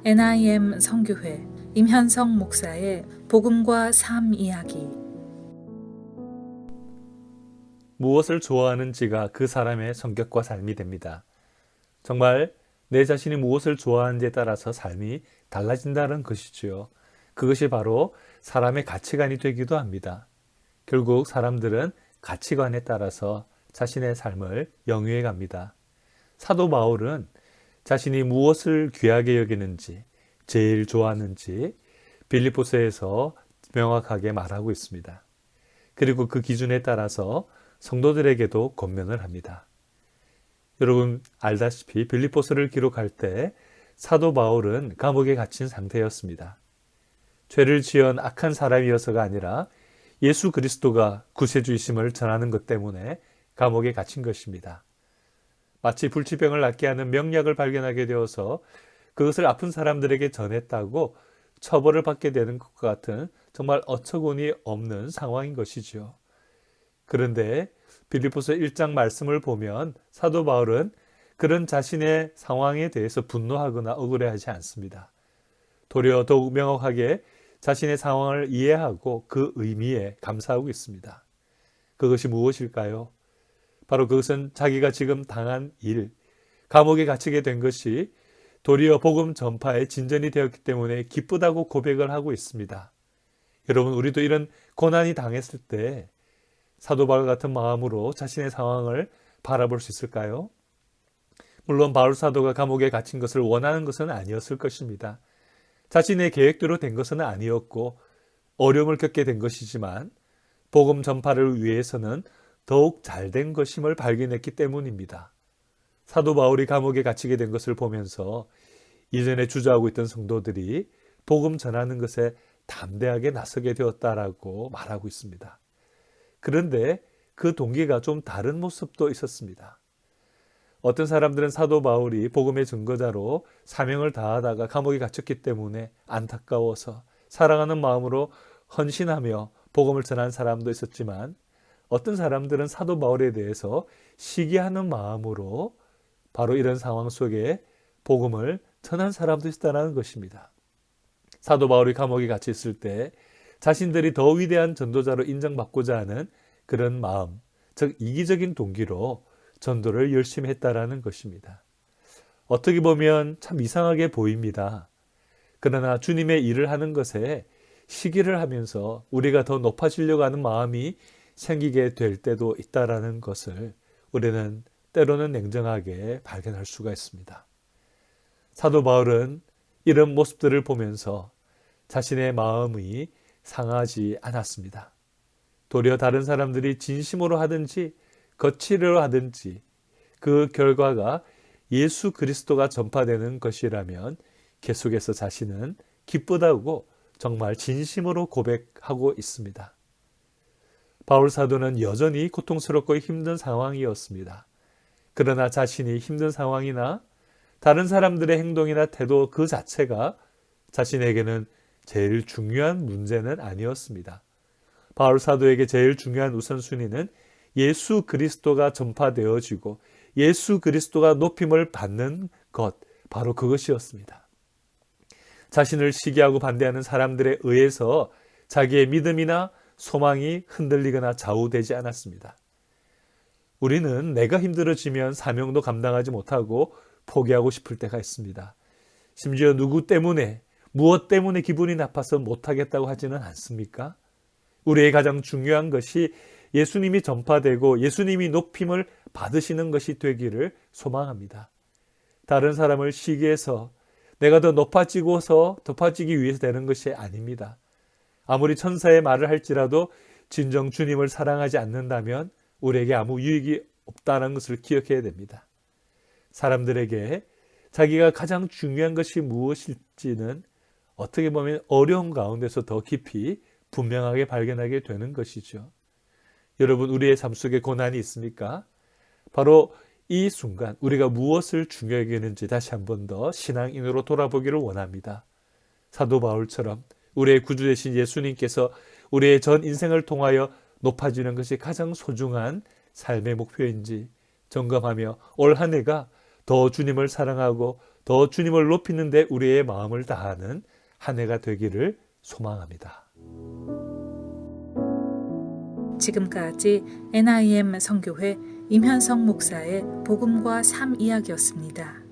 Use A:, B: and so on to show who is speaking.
A: NIM 선교회 임현성 목사의 복음과 삶 이야기.
B: 무엇을 좋아하는지가 그 사람의 성격과 삶이 됩니다. 정말 내 자신이 무엇을 좋아하는지에 따라서 삶이 달라진다는 것이지요. 그것이 바로 사람의 가치관이 되기도 합니다. 결국 사람들은 가치관에 따라서 자신의 삶을 영위해 갑니다. 사도 바울은 자신이 무엇을 귀하게 여기는지, 제일 좋아하는지 빌립보서에서 명확하게 말하고 있습니다. 그리고 그 기준에 따라서 성도들에게도 권면을 합니다. 여러분 알다시피 빌립보서를 기록할 때 사도 바울은 감옥에 갇힌 상태였습니다. 죄를 지은 악한 사람이어서가 아니라 예수 그리스도가 구세주이심을 전하는 것 때문에 감옥에 갇힌 것입니다. 마치 불치병을 낫게 하는 명약을 발견하게 되어서 그것을 아픈 사람들에게 전했다고 처벌을 받게 되는 것과 같은 정말 어처구니 없는 상황인 것이죠. 그런데 빌립보서 1장 말씀을 보면 사도 바울은 그런 자신의 상황에 대해서 분노하거나 억울해하지 않습니다. 도리어 더욱 명확하게 자신의 상황을 이해하고 그 의미에 감사하고 있습니다. 그것이 무엇일까요? 바로 그것은 자기가 지금 당한 일, 감옥에 갇히게 된 것이 도리어 복음 전파의 진전이 되었기 때문에 기쁘다고 고백을 하고 있습니다. 여러분, 우리도 이런 고난이 당했을 때 사도 바울 같은 마음으로 자신의 상황을 바라볼 수 있을까요? 물론 바울 사도가 감옥에 갇힌 것을 원하는 것은 아니었을 것입니다. 자신의 계획대로 된 것은 아니었고 어려움을 겪게 된 것이지만 복음 전파를 위해서는 더욱 잘된 것임을 발견했기 때문입니다. 사도 바울이 감옥에 갇히게 된 것을 보면서 이전에 주저하고 있던 성도들이 복음 전하는 것에 담대하게 나서게 되었다라고 말하고 있습니다. 그런데 그 동기가 좀 다른 모습도 있었습니다. 어떤 사람들은 사도 바울이 복음의 증거자로 사명을 다하다가 감옥에 갇혔기 때문에 안타까워서 사랑하는 마음으로 헌신하며 복음을 전한 사람도 있었지만 어떤 사람들은 사도 바울에 대해서 시기하는 마음으로 바로 이런 상황 속에 복음을 전한 사람도 있다는 것입니다. 사도 바울이 감옥에 갇혀 있을 때 자신들이 더 위대한 전도자로 인정받고자 하는 그런 마음, 즉 이기적인 동기로 전도를 열심히 했다라는 것입니다. 어떻게 보면 참 이상하게 보입니다. 그러나 주님의 일을 하는 것에 시기를 하면서 우리가 더 높아지려고 하는 마음이 생기게 될 때도 있다라는 것을 우리는 때로는 냉정하게 발견할 수가 있습니다. 사도 바울은 이런 모습들을 보면서 자신의 마음이 상하지 않았습니다. 도리어 다른 사람들이 진심으로 하든지 거칠어 하든지 그 결과가 예수 그리스도가 전파되는 것이라면 계속해서 자신은 기쁘다고 정말 진심으로 고백하고 있습니다. 바울 사도는 여전히 고통스럽고 힘든 상황이었습니다. 그러나 자신이 힘든 상황이나 다른 사람들의 행동이나 태도 그 자체가 자신에게는 제일 중요한 문제는 아니었습니다. 바울 사도에게 제일 중요한 우선순위는 예수 그리스도가 전파되어지고 예수 그리스도가 높임을 받는 것, 바로 그것이었습니다. 자신을 시기하고 반대하는 사람들에 의해서 자기의 믿음이나 소망이 흔들리거나 좌우되지 않았습니다. 우리는 내가 힘들어지면 사명도 감당하지 못하고 포기하고 싶을 때가 있습니다. 심지어 누구 때문에, 무엇 때문에 기분이 나빠서 못하겠다고 하지는 않습니까? 우리의 가장 중요한 것이 예수님이 전파되고 예수님이 높임을 받으시는 것이 되기를 소망합니다. 다른 사람을 시기해서 내가 더 높아지기 위해서 되는 것이 아닙니다. 아무리 천사의 말을 할지라도 진정 주님을 사랑하지 않는다면 우리에게 아무 유익이 없다는 것을 기억해야 됩니다. 사람들에게 자기가 가장 중요한 것이 무엇일지는 어떻게 보면 어려운 가운데서 더 깊이 분명하게 발견하게 되는 것이죠. 여러분, 우리의 삶 속에 고난이 있습니까? 바로 이 순간 우리가 무엇을 중요하게 여기는지 다시 한 번 더 신앙인으로 돌아보기를 원합니다. 사도 바울처럼 우리의 구주 되신 예수님께서 우리의 전 인생을 통하여 높아지는 것이 가장 소중한 삶의 목표인지 점검하며 올 한 해가 더 주님을 사랑하고 더 주님을 높이는 데 우리의 마음을 다하는 한 해가 되기를 소망합니다.
A: 지금까지 NIM 선교회 임현성 목사의 복음과 삶 이야기였습니다.